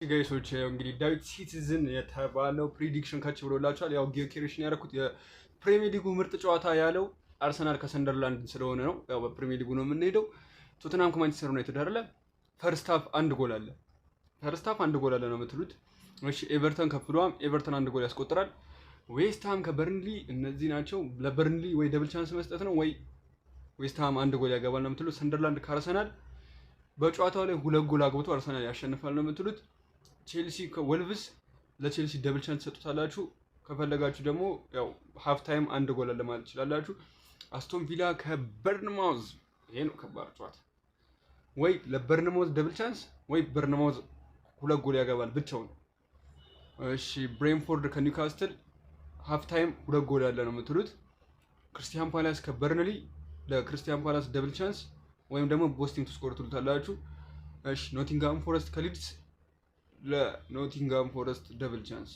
ጋይሶች እንግዲህ ዳዊት ሲቲዝን የተባለው ፕሪዲክሽን ካች ብሎላችኋል። ያው ጊዮኬሬሽን ያደረኩት የፕሪሚየር ሊጉ ምርጥ ጨዋታ ያለው አርሰናል ከሰንደርላንድ ስለሆነ ነው። ያው በፕሪሚየር ሊጉ ነው የምንሄደው። ቶተንሃም ከማንቸስተር ዩናይትድ አይደለ? ፈርስት ሃፍ አንድ ጎል አለ። ፈርስት ሃፍ አንድ ጎል አለ ነው የምትሉት። እሺ ኤቨርተን ከፍሏም ኤቨርተን አንድ ጎል ያስቆጥራል። ዌስትሃም ከበርንሊ እነዚህ ናቸው። ለበርንሊ ወይ ደብል ቻንስ መስጠት ነው ወይ ዌስትሃም አንድ ጎል ያገባል ነው የምትሉት። ሰንደርላንድ ከአርሰናል በጨዋታው ላይ ሁለት ጎል አግብቶ አርሰናል ያሸንፋል ነው የምትሉት። ቼልሲ ከወልቭስ ለቼልሲ ደብል ቻንስ ትሰጡታላችሁ። ከፈለጋችሁ ደግሞ ያው ሃፍ ታይም አንድ ጎል አለ ማለት ትችላላችሁ። አስቶን ቪላ ከበርንማውዝ ይሄ ነው ከባድ ጨዋታ። ወይ ለበርንማውዝ ደብል ቻንስ ወይ በርንማውዝ ሁለት ጎል ያገባል ብቻውን። እሺ ብሬንፎርድ ከኒውካስትል ሃፍ ታይም ሁለት ጎል ያለ ነው የምትሉት። ክርስቲያን ፓላስ ከበርንሊ ለክርስቲያን ፓላስ ደብል ቻንስ ወይም ደግሞ ቦስቲንግ ቱ ስኮር ትሉታላችሁ። እሺ ኖቲንግሃም ፎረስት ከሊድስ ለኖቲንግሃም ፎረስት ደብል ቻንስ።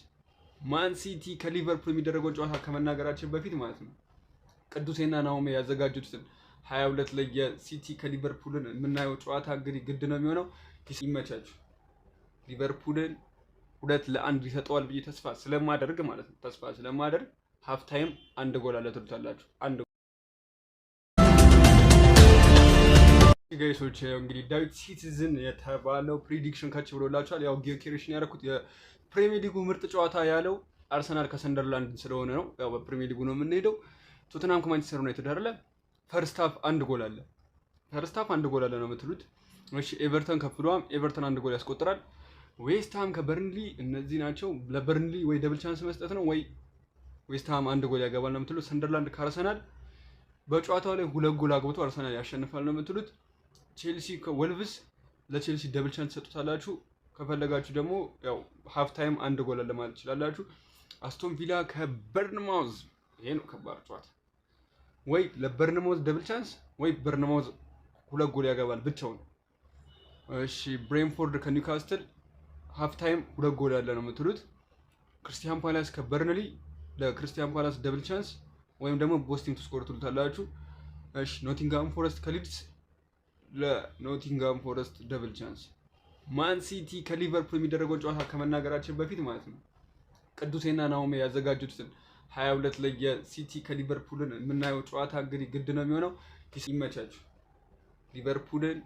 ማን ሲቲ ከሊቨርፑል የሚደረገውን ጨዋታ ከመናገራችን በፊት ማለት ነው ቅዱሴና ናኦሚ ያዘጋጁትን 22 ላይ የሲቲ ከሊቨርፑልን የምናየው ጨዋታ እንግዲህ ግድ ነው የሚሆነው። ይመቻችሁ። ሊቨርፑልን 2-1 ይሰጠዋል ብዬ ተስፋ ስለማደርግ ማለት ነው ሃፍ ታይም አንድ ጎል አለ ትሉታላችሁ። አንድ ጋይሶች እንግዲህ ዳዊት ሲቲዝን የተባለው ፕሪዲክሽን ካች ብሎላችኋል። ያው ጊዮኬሬሽን ያደረኩት የፕሪሚየር ሊጉ ምርጥ ጨዋታ ያለው አርሰናል ከሰንደርላንድ ስለሆነ ነው። ያው በፕሪሚየር ሊጉ ነው የምንሄደው። ቶተንሃም ከማንቸስተር ዩናይትድ አይደለ? ፈርስት ሃፍ አንድ ጎል አለ። ፈርስት ሃፍ አንድ ጎል አለ ነው የምትሉት። እሺ ኤቨርተን ከፍሏም ኤቨርተን አንድ ጎል ያስቆጥራል። ዌስትሃም ከበርንሊ እነዚህ ናቸው። ለበርንሊ ወይ ደብል ቻንስ መስጠት ነው ወይ ዌስትሃም አንድ ጎል ያገባል ነው የምትሉት። ሰንደርላንድ ከአርሰናል በጨዋታው ላይ ሁለት ጎል አግብቶ አርሰናል ያሸንፋል ነው የምትሉት። ቼልሲ ከወልቭስ ለቼልሲ ደብል ቻንስ ትሰጡታላችሁ። ከፈለጋችሁ ደግሞ ያው ሃፍ ታይም አንድ ጎል አለ ማለት ትችላላችሁ። አስቶን ቪላ ከበርንማውዝ ይሄ ነው ከባድ ጨዋታ። ወይ ለበርንማውዝ ደብል ቻንስ ወይ በርንማውዝ ሁለት ጎል ያገባል ብቻውን። እሺ ብሬንፎርድ ከኒውካስትል ሃፍ ታይም ሁለት ጎል ያለ ነው የምትሉት። ክርስቲያን ፓላስ ከበርንሊ ለክርስቲያን ፓላስ ደብል ቻንስ ወይም ደግሞ ቦስቲንግ ቱ ስኮር ትሉታላችሁ። እሺ ኖቲንግሃም ፎረስት ከሊድስ ለኖቲንግሃም ፎረስት ደብል ቻንስ። ማን ሲቲ ከሊቨርፑል የሚደረገውን ጨዋታ ከመናገራችን በፊት ማለት ነው ቅዱሴና ናኦሚ ያዘጋጁትን 22 ላይ የሲቲ ከሊቨርፑልን የምናየው ጨዋታ እንግዲህ ግድ ነው የሚሆነው። ይመቻችሁ። ሊቨርፑልን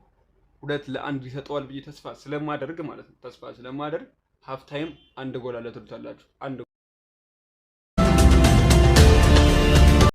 2-1 ይሰጠዋል ብዬ ተስፋ ስለማደርግ ማለት ነው ሃፍ ታይም አንድ ጎል አለ ትሉታላችሁ። አንድ